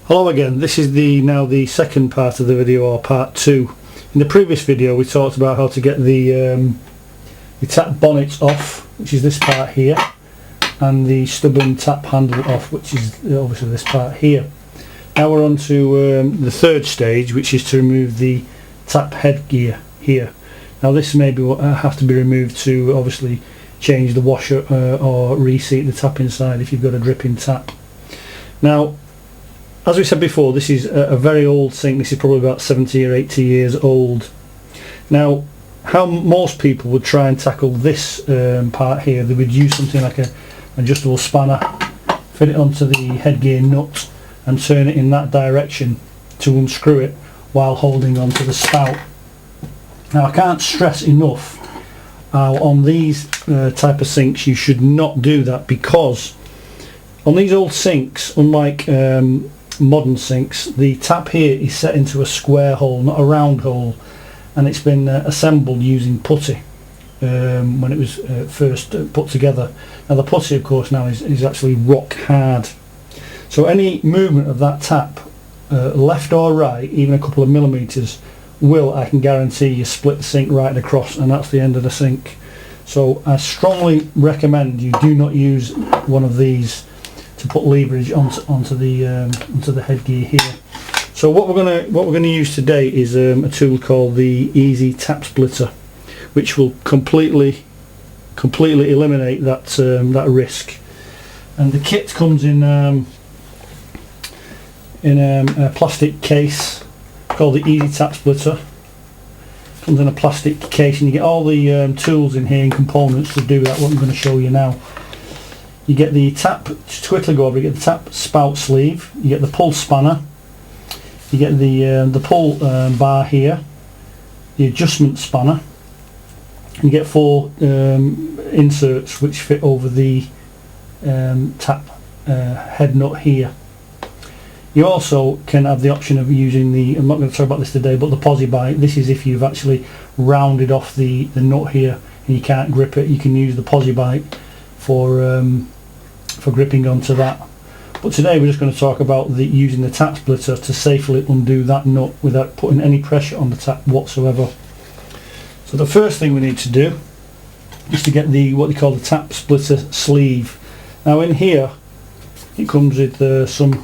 Hello again, this is now the second part of the video, or part 2. In the previous video we talked about how to get the tap bonnet off, which is this part here, and the stubborn tap handle off, which is obviously this part here. Now we're on to the third stage, which is to remove the tap headgear here. Now this may have to be removed to obviously change the washer or reseat the tap inside if you've got a dripping tap. Now, as we said before, this is a very old sink. This is probably about 70 or 80 years old. Now, how most people would try and tackle this part here, they would use something like an adjustable spanner, fit it onto the headgear nut and turn it in that direction to unscrew it while holding onto the spout. Now, I can't stress enough on these type of sinks you should not do that, because on these old sinks, unlike modern sinks, the tap here is set into a square hole, not a round hole, and it's been assembled using putty when it was first put together. Now the putty, of course, now is actually rock hard, so any movement of that tap, left or right, even a couple of millimeters, will, I can guarantee you, split the sink right across, and that's the end of the sink. So I strongly recommend you do not use one of these to put leverage onto the headgear here. So what we're going to use today is a tool called the Easy Tap Splitter, which will completely eliminate that risk. And the kit comes in a plastic case called the Easy Tap Splitter. Comes in a plastic case, and you get all the tools in here and components to do that, what I'm going to show you now. You get the tap, just quickly go over, you get the tap spout sleeve, you get the pull spanner, you get the pull bar here, the adjustment spanner, and you get 4 inserts which fit over the tap head nut here. You also can have the option of using the, I'm not going to talk about this today, but the posi bite. This is if you've actually rounded off the nut here and you can't grip it, you can use the posi bite for gripping onto that. But today we're just going to talk about using the tap splitter to safely undo that nut without putting any pressure on the tap whatsoever. So the first thing we need to do is to get what they call the tap splitter sleeve. Now in here it comes with some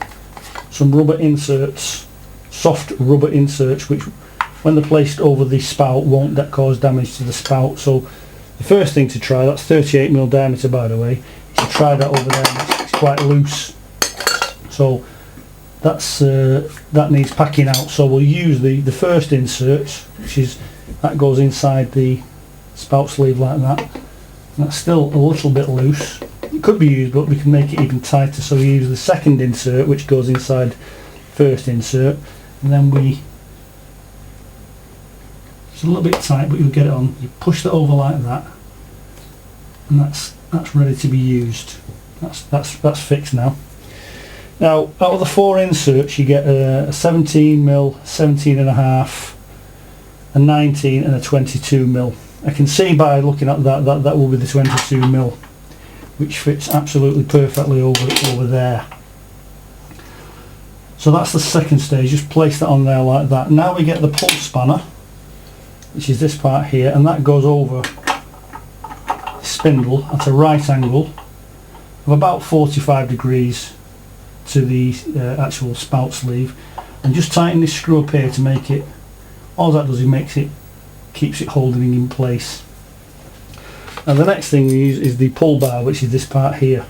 rubber inserts, soft rubber inserts, which when they're placed over the spout won't cause damage to the spout. So the first thing to try, that's 38mm diameter by the way, is to try that over there. It's quite loose, so that needs packing out. So we'll use the first insert, that goes inside the spout sleeve like that. That's still a little bit loose. It could be used, but we can make it even tighter. So we use the second insert, which goes inside first insert, and then it's a little bit tight, but you'll get it on. You push that over like that, and that's ready to be used. That's fixed now. Now out of the 4 inserts, you get a 17mm, 17.5, a 19, and a 22mm. I can see by looking at that will be the 22mm, which fits absolutely perfectly over there. So that's the second stage. Just place that on there like that. Now we get the pull spanner, which is this part here, and that goes over the spindle at a right angle of about 45 degrees to the actual spout sleeve, and just tighten this screw up here to make it, all that does is keeps it holding in place. And the next thing we use is the pull bar, which is this part here,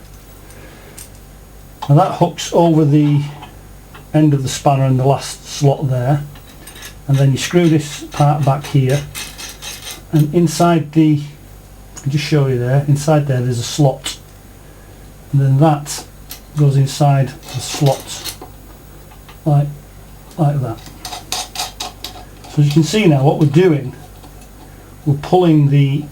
and that hooks over the end of the spanner in the last slot there, and then you screw this part back here, and inside I'll just show you there, inside there's a slot, and then that goes inside the slot like that. So as you can see now, what we're doing, we're pulling the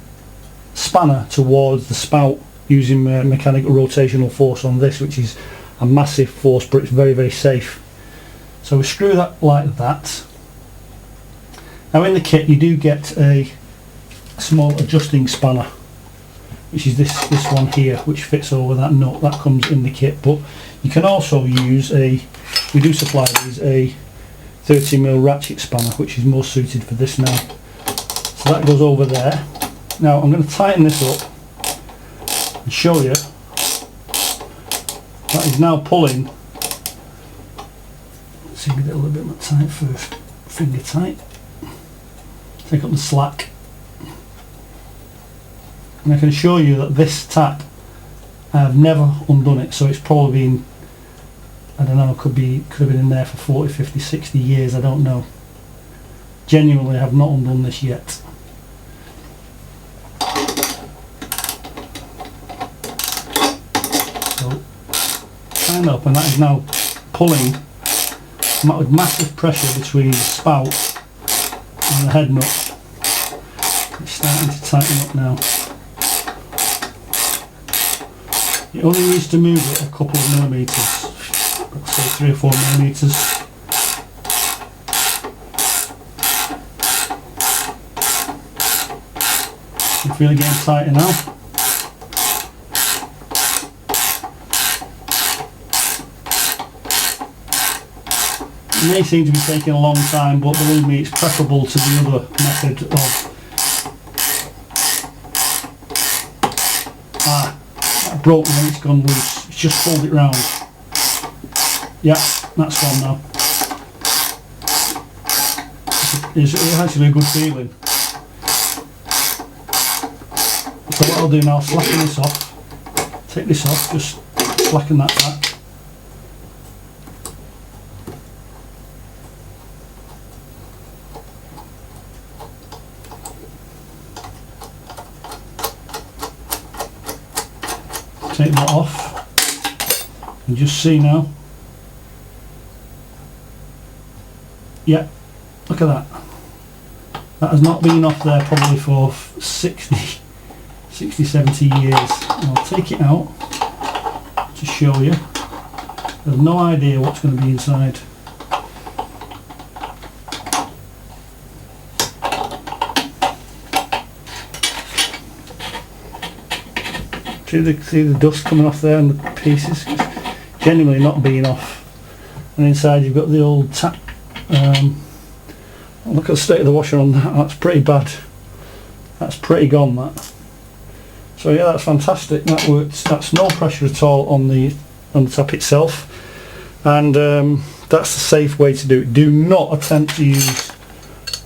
spanner towards the spout using mechanical rotational force on this, which is a massive force, but it's very, very safe. So we screw that like that. Now in the kit you do get a small adjusting spanner, which is this one here, which fits over that nut. That comes in the kit, but you can also use we do supply these, a 30mm ratchet spanner, which is more suited for this now. So that goes over there. Now I'm going to tighten this up and show you that is now pulling. Let's see if we get a little bit more tight first. Finger tight. Take up the slack. And I can assure you that this tap, I've never undone it, so it's probably been, I don't know, could have been in there for 40, 50, 60 years, I don't know. Genuinely, I have not undone this yet. So, tighten up, and that is now pulling with massive pressure between the spout and the head nut. It's starting to tighten up now. It only needs to move it a couple of millimetres, let's say 3 or 4 millimetres. It's really getting tighter now. It may seem to be taking a long time, but believe me, it's preferable to the other method of broken when it's gone loose. It's just pulled it round. Yeah, that's gone now. It's actually a good feeling. So what I'll do now, slacken this off. Take this off, just slacken that back. Take that off and just see now. Yeah, look at that. That has not been off there probably for 60, 70 years. And I'll take it out to show you. I have no idea what's going to be inside. See the dust coming off there and the pieces? It's genuinely not being off. And inside you've got the old tap. Look at the state of the washer on that. That's pretty bad. That's pretty gone, that. So yeah, that's fantastic. That works. That's no pressure at all on the tap itself, and that's the safe way to do it. Do not attempt to use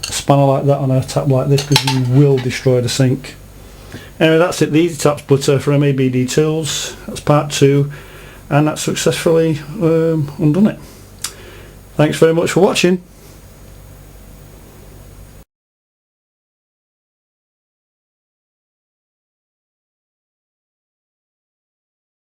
a spanner like that on a tap like this, because you will destroy the sink. Anyway, that's it, the easy tap splitter for MABD tools. That's part 2, and that's successfully undone it. Thanks very much for watching.